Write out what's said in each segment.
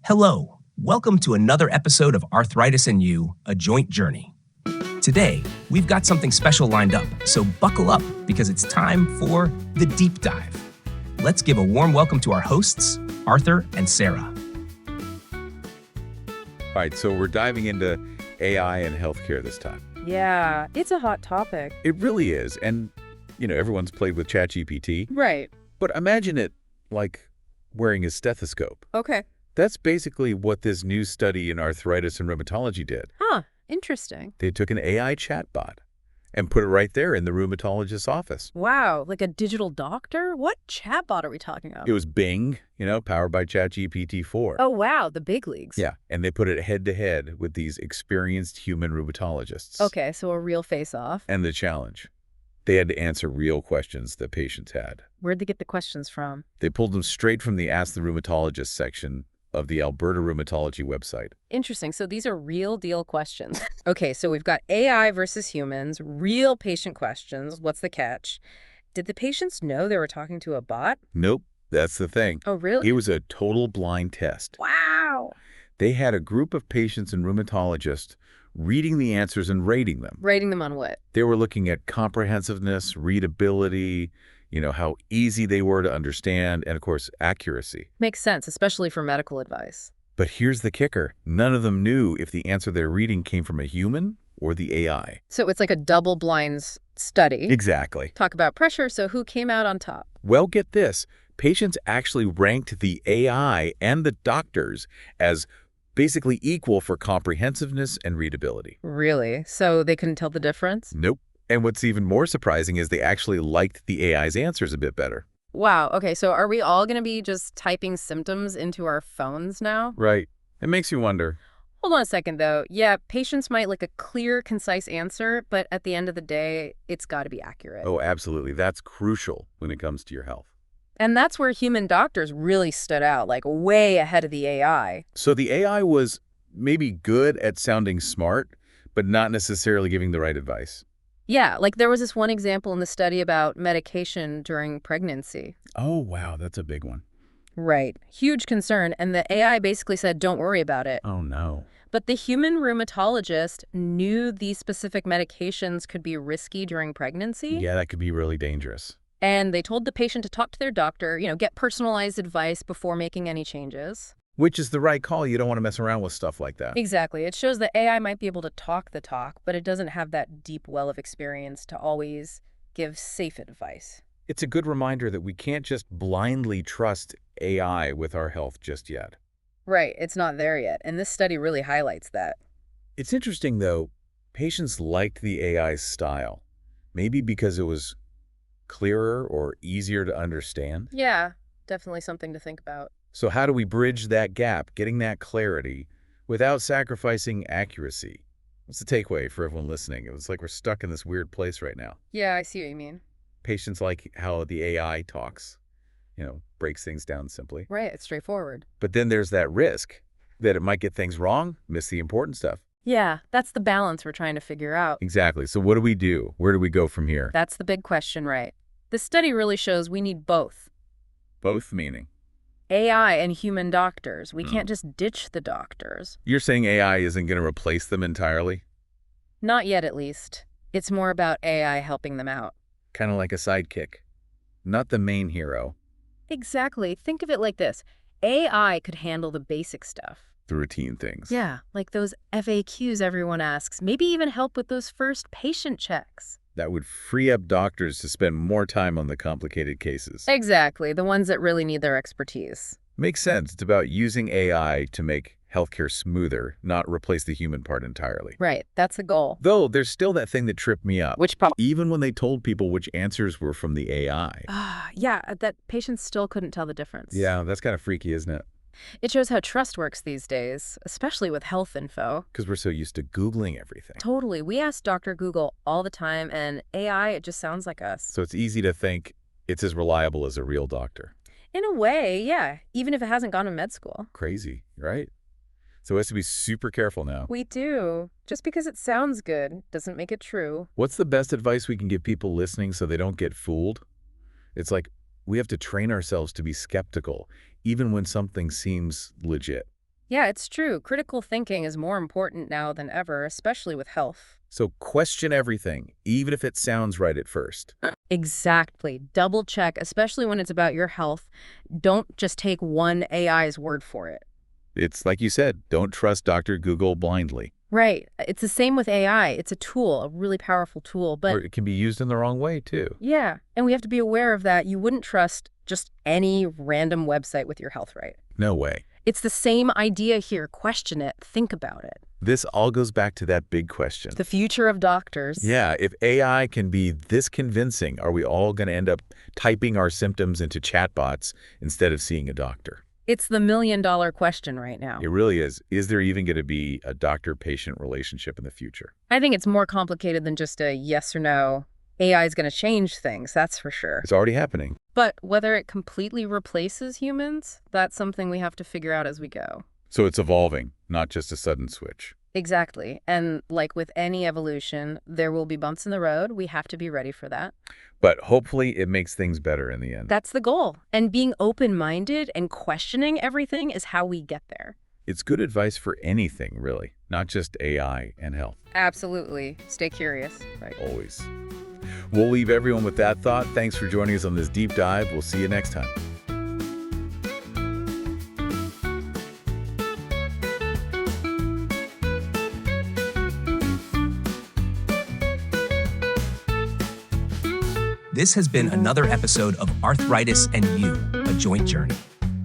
Hello, welcome to another episode of Arthritis and You, A Joint Journey. Today, we've got something special lined up, so buckle up because it's time for the deep dive. Let's give a warm welcome to our hosts, Arthur and Sarah. All right, so we're diving into AI and healthcare this time. Yeah, it's a hot topic. It really is, and, everyone's played with ChatGPT. Right. But imagine it like wearing a stethoscope. Okay. That's basically what this new study in arthritis and rheumatology did. Huh, interesting. They took an AI chatbot and put it right there in the rheumatologist's office. Wow, like a digital doctor? What chatbot are we talking about? It was Bing, powered by ChatGPT-4. Oh, wow, the big leagues. Yeah, and they put it head-to-head with these experienced human rheumatologists. Okay, so a real face-off. And the challenge. They had to answer real questions that patients had. Where'd they get the questions from? They pulled them straight from the Ask the Rheumatologist section of the Alberta Rheumatology website. Interesting. So these are real deal questions. Okay, so we've got AI versus humans, real patient questions. What's the catch? Did the patients know they were talking to a bot? Nope, that's the thing. Oh, really? It was a total blind test. Wow. They had a group of patients and rheumatologists reading the answers and rating them. Rating them on what? They were looking at comprehensiveness, readability, how easy they were to understand, and of course, accuracy. Makes sense, especially for medical advice. But here's the kicker. None of them knew if the answer they're reading came from a human or the AI. So it's like a double-blind study. Exactly. Talk about pressure, so who came out on top? Well, get this. Patients actually ranked the AI and the doctors as basically equal for comprehensiveness and readability. Really? So they couldn't tell the difference? Nope. And what's even more surprising is they actually liked the AI's answers a bit better. Wow. Okay, so are we all going to be just typing symptoms into our phones now? Right. It makes you wonder. Hold on a second, though. Yeah, patients might like a clear, concise answer, but at the end of the day, it's got to be accurate. Oh, absolutely. That's crucial when it comes to your health. And that's where human doctors really stood out, like way ahead of the AI. So the AI was maybe good at sounding smart, but not necessarily giving the right advice. Yeah, like there was this one example in the study about medication during pregnancy. Oh, wow. That's a big one. Right. Huge concern. And the AI basically said, don't worry about it. Oh, no. But the human rheumatologist knew these specific medications could be risky during pregnancy. Yeah, that could be really dangerous. And they told the patient to talk to their doctor, get personalized advice before making any changes. Which is the right call. You don't want to mess around with stuff like that. Exactly. It shows that AI might be able to talk the talk, but it doesn't have that deep well of experience to always give safe advice. It's a good reminder that we can't just blindly trust AI with our health just yet. Right. It's not there yet. And this study really highlights that. It's interesting, though. Patients liked the AI's style. Maybe because it was clearer or easier to understand. Yeah, definitely something to think about. So how do we bridge that gap, getting that clarity, without sacrificing accuracy? What's the takeaway for everyone listening? It was like we're stuck in this weird place right now. Yeah, I see what you mean. Patients like how the AI talks, breaks things down simply. Right, it's straightforward. But then there's that risk that it might get things wrong, miss the important stuff. Yeah, that's the balance we're trying to figure out. Exactly. So what do we do? Where do we go from here? That's the big question, right? This study really shows we need both. Both meaning? AI and human doctors. We can't just ditch the doctors. You're saying AI isn't going to replace them entirely? Not yet, at least. It's more about AI helping them out. Kind of like a sidekick. Not the main hero. Exactly. Think of it like this. AI could handle the basic stuff. The routine things. Yeah, like those FAQs everyone asks. Maybe even help with those first patient checks. That would free up doctors to spend more time on the complicated cases. Exactly, the ones that really need their expertise. Makes sense. It's about using AI to make healthcare smoother, not replace the human part entirely. Right, that's the goal. Though there's still that thing that tripped me up. Which part? Even when they told people which answers were from the AI. Yeah, that patients still couldn't tell the difference. Yeah, that's kind of freaky, isn't it? It shows how trust works these days, especially with health info. Because we're so used to Googling everything. Totally. We ask Dr. Google all the time, and AI, it just sounds like us. So it's easy to think it's as reliable as a real doctor. In a way, yeah, even if it hasn't gone to med school. Crazy, right? So we have to be super careful now. We do. Just because it sounds good doesn't make it true. What's the best advice we can give people listening so they don't get fooled? It's like we have to train ourselves to be skeptical, even when something seems legit. Yeah, it's true. Critical thinking is more important now than ever, especially with health. So question everything, even if it sounds right at first. Exactly. Double check, especially when it's about your health. Don't just take one AI's word for it. It's like you said, don't trust Dr. Google blindly. Right. It's the same with AI. It's a tool, a really powerful tool, Or but it can be used in the wrong way, too. yeah, and we have to be aware of that. You wouldn't trust just any random website with your health right. No way. It's the same idea here. Question it. Think about it. This all goes back to that big question. The future of doctors. Yeah, if AI can be this convincing, are we all going to end up typing our symptoms into chatbots instead of seeing a doctor? It's the million-dollar question right now. It really is. Is there even going to be a doctor-patient relationship in the future? I think it's more complicated than just a yes or no. AI is going to change things, that's for sure. It's already happening. But whether it completely replaces humans, that's something we have to figure out as we go. So it's evolving, not just a sudden switch. Exactly. And like with any evolution, there will be bumps in the road. We have to be ready for that. But hopefully it makes things better in the end. That's the goal. And being open-minded and questioning everything is how we get there. It's good advice for anything, really, not just AI and health. Absolutely. Stay curious. Right. Always. We'll leave everyone with that thought. Thanks for joining us on this deep dive. We'll see you next time. This has been another episode of Arthritis and You, A Joint Journey,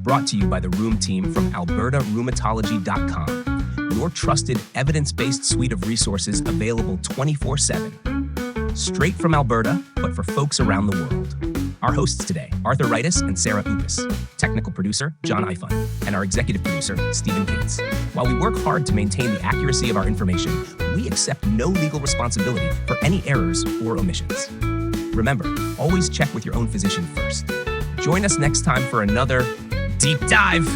brought to you by the Rheum team from albertarheumatology.com, your trusted evidence-based suite of resources available 24/7. Straight from Alberta, but for folks around the world. Our hosts today, Arthritis and Sarah Upis, technical producer, John Ifan, and our executive producer, Stephen Cates. While we work hard to maintain the accuracy of our information, we accept no legal responsibility for any errors or omissions. Remember, always check with your own physician first. Join us next time for another Deep Dive!